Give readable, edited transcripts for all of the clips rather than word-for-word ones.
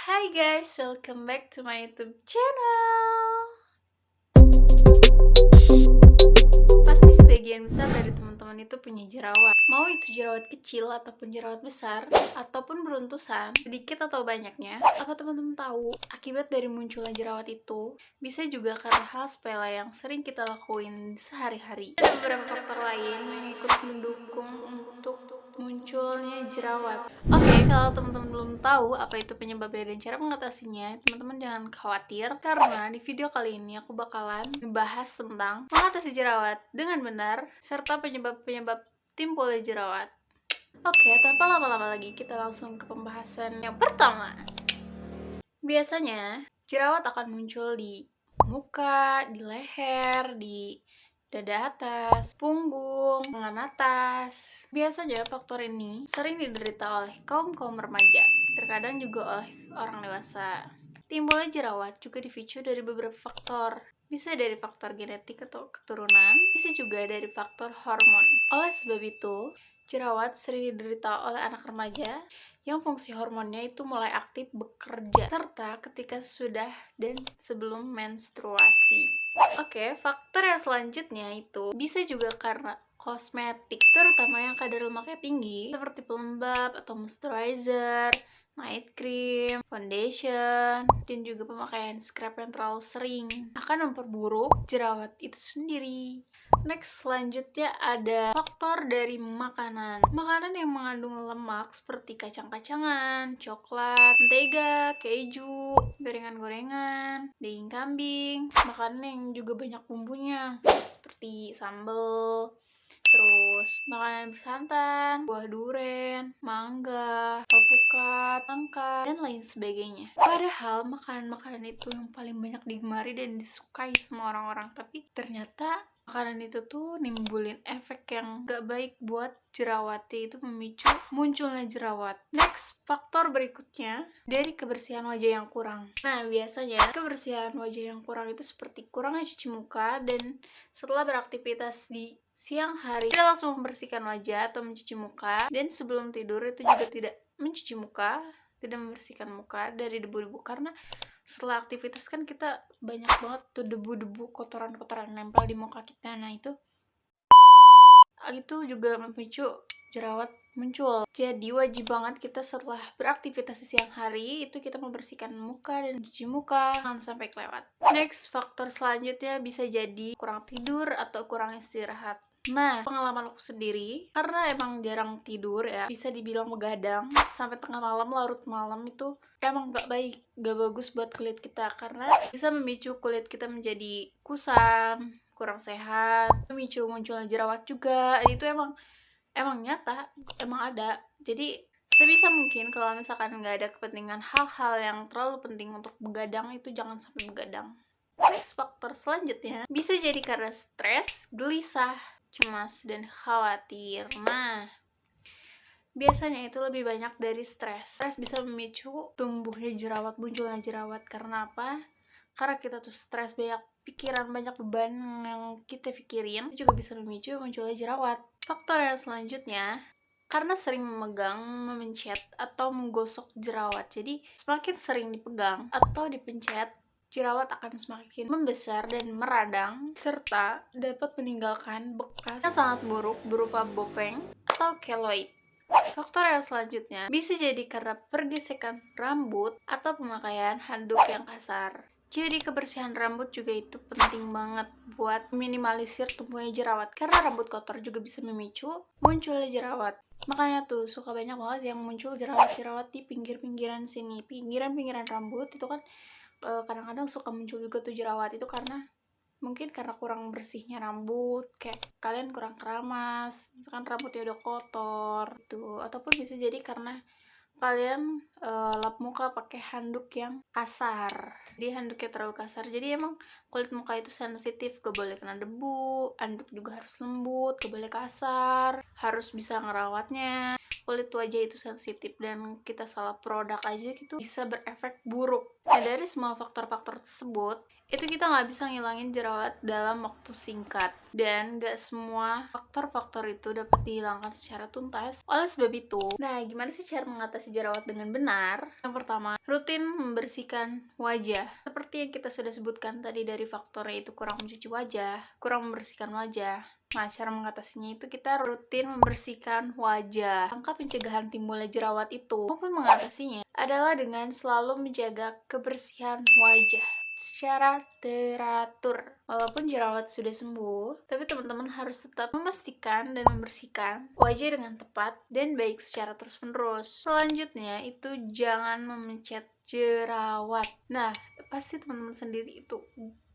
Hi guys, welcome back to my YouTube channel. Pasti sebagian besar dari teman-teman itu punya jerawat. Mau itu jerawat kecil ataupun jerawat besar, ataupun beruntusan, sedikit atau banyaknya. Apa teman-teman tahu akibat dari munculnya jerawat itu bisa juga karena hal sepele yang sering kita lakuin sehari-hari. Ada beberapa faktor lain yang ikut mendukung untuk munculnya jerawat. Oke, kalau teman-teman belum tahu apa itu penyebabnya dan cara mengatasinya, teman-teman jangan khawatir karena di video kali ini aku bakalan membahas tentang mengatasi jerawat dengan benar serta penyebab-penyebab timbulnya jerawat. Oke, tanpa lama-lama lagi kita langsung ke pembahasan yang pertama. Biasanya jerawat akan muncul di muka, di leher, di dada atas, punggung, lengan atas. Biasanya faktor ini sering diderita oleh kaum-kaum remaja, terkadang juga oleh orang dewasa. Timbulnya jerawat juga dipicu dari beberapa faktor. Bisa dari faktor genetik atau keturunan, bisa juga dari faktor hormon. Oleh sebab itu, jerawat sering diderita oleh anak remaja yang fungsi hormonnya itu mulai aktif bekerja, serta ketika sudah dan sebelum menstruasi. Oke, faktor yang selanjutnya itu bisa juga karena kosmetik, terutama yang kadar lemaknya tinggi, seperti pelembab atau moisturizer, night cream, foundation, dan juga pemakaian scrub yang terlalu sering akan memperburuk jerawat itu sendiri. Next, selanjutnya ada faktor dari makanan. Makanan yang mengandung lemak seperti kacang-kacangan, coklat, mentega, keju, gorengan-gorengan, daging kambing, makanan yang juga banyak bumbunya seperti sambal, terus makanan bersantan, buah duren, mangga, alpukat, nangka, dan lain sebagainya. Padahal makanan-makanan itu yang paling banyak digemari dan disukai sama orang-orang, tapi ternyata makanan itu tuh nimbulin efek yang gak baik buat jerawat, itu memicu munculnya jerawat. Next, faktor berikutnya dari kebersihan wajah yang kurang. Nah, biasanya kebersihan wajah yang kurang itu seperti kurangnya cuci muka, dan setelah beraktivitas di siang hari tidak langsung membersihkan wajah atau mencuci muka, dan sebelum tidur itu juga tidak mencuci muka, tidak membersihkan muka dari debu-debu, karena setelah aktivitas kan kita banyak banget tuh debu-debu, kotoran-kotoran nempel di muka kita. Nah, itu juga memicu jerawat muncul. Jadi wajib banget kita setelah beraktivitas di siang hari itu kita membersihkan muka dan cuci muka, jangan sampai kelewat. Next, faktor selanjutnya bisa jadi kurang tidur atau kurang istirahat. Nah, pengalaman aku sendiri, karena emang jarang tidur ya, bisa dibilang begadang sampai tengah malam, larut malam, itu emang gak baik, gak bagus buat kulit kita, karena bisa memicu kulit kita menjadi kusam, kurang sehat, memicu munculnya jerawat juga. Itu emang nyata, emang ada. Jadi sebisa mungkin kalau misalkan nggak ada kepentingan hal-hal yang terlalu penting untuk begadang, itu jangan sampai begadang. Next, faktor selanjutnya bisa jadi karena stres, gelisah, cemas, dan khawatir. Nah, biasanya itu lebih banyak dari stres. Stres bisa memicu tumbuhnya jerawat, munculnya jerawat. Karena apa? Karena kita tuh stres, banyak pikiran, banyak beban yang kita pikirin, itu juga bisa memicu munculnya jerawat. Faktor yang selanjutnya, karena sering memegang, memencet, atau menggosok jerawat. Jadi semakin sering dipegang atau dipencet, jerawat akan semakin membesar dan meradang, serta dapat meninggalkan bekas yang sangat buruk berupa bopeng atau keloid. Faktor yang selanjutnya bisa jadi karena pergesekan rambut atau pemakaian handuk yang kasar. Jadi kebersihan rambut juga itu penting banget buat minimalisir tumbuhnya jerawat, karena rambut kotor juga bisa memicu munculnya jerawat. Makanya tuh suka banyak banget yang muncul jerawat-jerawat di pinggir-pinggiran sini, pinggiran-pinggiran rambut itu kan kadang-kadang suka muncul juga tuh jerawat. Itu karena mungkin karena kurang bersihnya rambut, kayak kalian kurang keramas, misalkan rambutnya udah kotor gitu. Ataupun bisa jadi karena kalian lap muka pakai handuk yang kasar, jadi handuknya terlalu kasar. Jadi emang kulit muka itu sensitif, gak boleh kena debu, handuk juga harus lembut, gak boleh kasar, harus bisa ngerawatnya. Kulit wajah itu sensitif, dan kita salah produk aja gitu bisa berefek buruk. Nah, dari semua faktor-faktor tersebut, itu kita nggak bisa ngilangin jerawat dalam waktu singkat. Dan nggak semua faktor-faktor itu dapat dihilangkan secara tuntas. Oleh sebab itu, nah gimana sih cara mengatasi jerawat dengan benar? Yang pertama, rutin membersihkan wajah. Seperti yang kita sudah sebutkan tadi dari faktornya itu kurang mencuci wajah, kurang membersihkan wajah. Nah, cara mengatasinya itu kita rutin membersihkan wajah. Langkah pencegahan timbulnya jerawat itu maupun mengatasinya adalah dengan selalu menjaga kebersihan wajah secara teratur. Walaupun jerawat sudah sembuh, tapi teman-teman harus tetap memastikan dan membersihkan wajah dengan tepat dan baik secara terus-menerus. Selanjutnya itu jangan memencet jerawat. Nah, pasti teman-teman sendiri itu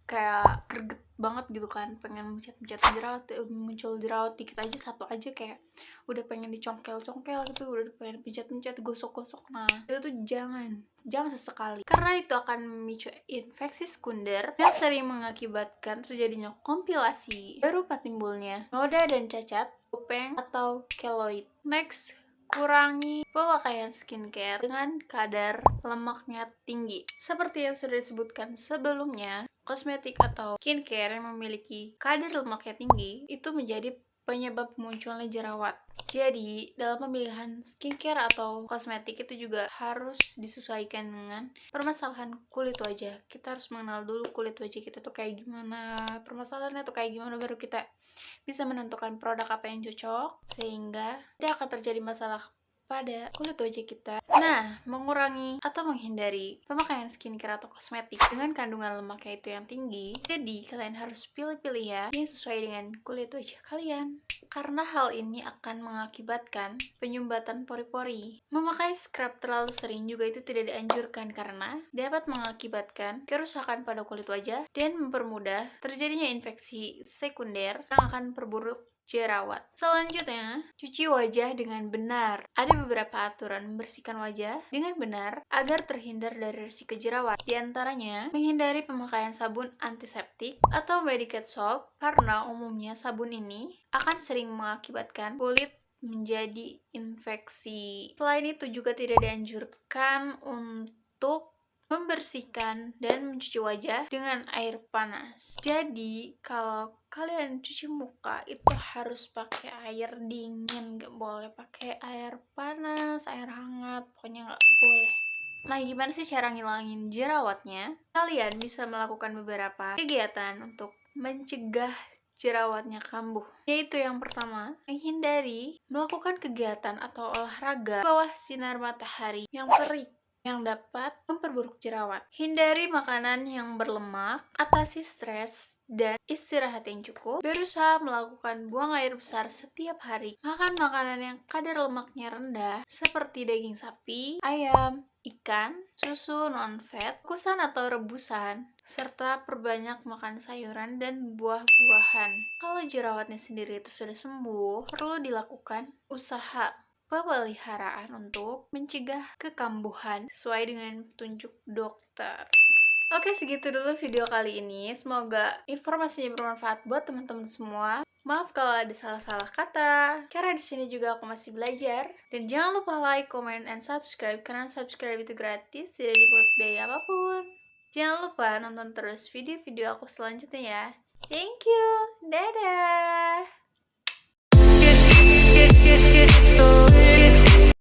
kayak greget banget gitu kan, pengen mencet-mencet jerawat, muncul jerawat dikit aja, satu aja kayak udah pengen dicongkel-congkel gitu, udah pengen pencet-pencet, gosok-gosok. Nah, itu tuh jangan sesekali, karena itu akan memicu infeksi sekunder yang sering mengakibatkan terjadinya kompilasi berupa timbulnya noda dan cacat, kopeng, atau keloid. Next, kurangi pemakaian skincare dengan kadar lemaknya tinggi. Seperti yang sudah disebutkan sebelumnya, kosmetik atau skincare yang memiliki kadar lemaknya tinggi itu menjadi penyebab munculnya jerawat. Jadi, dalam pemilihan skincare atau kosmetik itu juga harus disesuaikan dengan permasalahan kulit wajah. Kita harus mengenal dulu kulit wajah kita tuh kayak gimana, permasalahannya tuh kayak gimana, baru kita bisa menentukan produk apa yang cocok sehingga tidak akan terjadi masalah pada kulit wajah kita. Nah, mengurangi atau menghindari pemakaian skincare atau kosmetik dengan kandungan lemaknya itu yang tinggi. Jadi, kalian harus pilih-pilih ya yang sesuai dengan kulit wajah kalian. Karena hal ini akan mengakibatkan penyumbatan pori-pori. Memakai scrub terlalu sering juga itu tidak dianjurkan karena dapat mengakibatkan kerusakan pada kulit wajah dan mempermudah terjadinya infeksi sekunder yang akan perburuk jerawat. Selanjutnya, cuci wajah dengan benar. Ada beberapa aturan membersihkan wajah dengan benar agar terhindar dari risiko jerawat. Di antaranya, menghindari pemakaian sabun antiseptik atau medicated soap karena umumnya sabun ini akan sering mengakibatkan kulit menjadi infeksi. Selain itu juga tidak dianjurkan untuk membersihkan dan mencuci wajah dengan air panas. Jadi, kalau kalian cuci muka itu harus pakai air dingin, nggak boleh pakai air panas, air hangat, pokoknya nggak boleh. Nah, gimana sih cara ngilangin jerawatnya? Kalian bisa melakukan beberapa kegiatan untuk mencegah jerawatnya kambuh. Yaitu yang pertama, menghindari melakukan kegiatan atau olahraga di bawah sinar matahari yang terik yang dapat memperburuk jerawat. Hindari makanan yang berlemak, atasi stres, dan istirahat yang cukup. Berusaha melakukan buang air besar setiap hari. Makan makanan yang kadar lemaknya rendah, seperti daging sapi, ayam, ikan, susu non-fat, kukusan atau rebusan, serta perbanyak makan sayuran dan buah-buahan. Kalau jerawatnya sendiri itu sudah sembuh, perlu dilakukan usaha pemeliharaan untuk mencegah kekambuhan sesuai dengan petunjuk dokter. Oke, segitu dulu video kali ini. Semoga informasinya bermanfaat buat teman-teman semua. Maaf kalau ada salah-salah kata, karena di sini juga aku masih belajar. Dan jangan lupa like, comment, and subscribe, karena subscribe itu gratis, tidak dipungut biaya apapun. Jangan lupa nonton terus video-video aku selanjutnya ya. Thank you, dadah!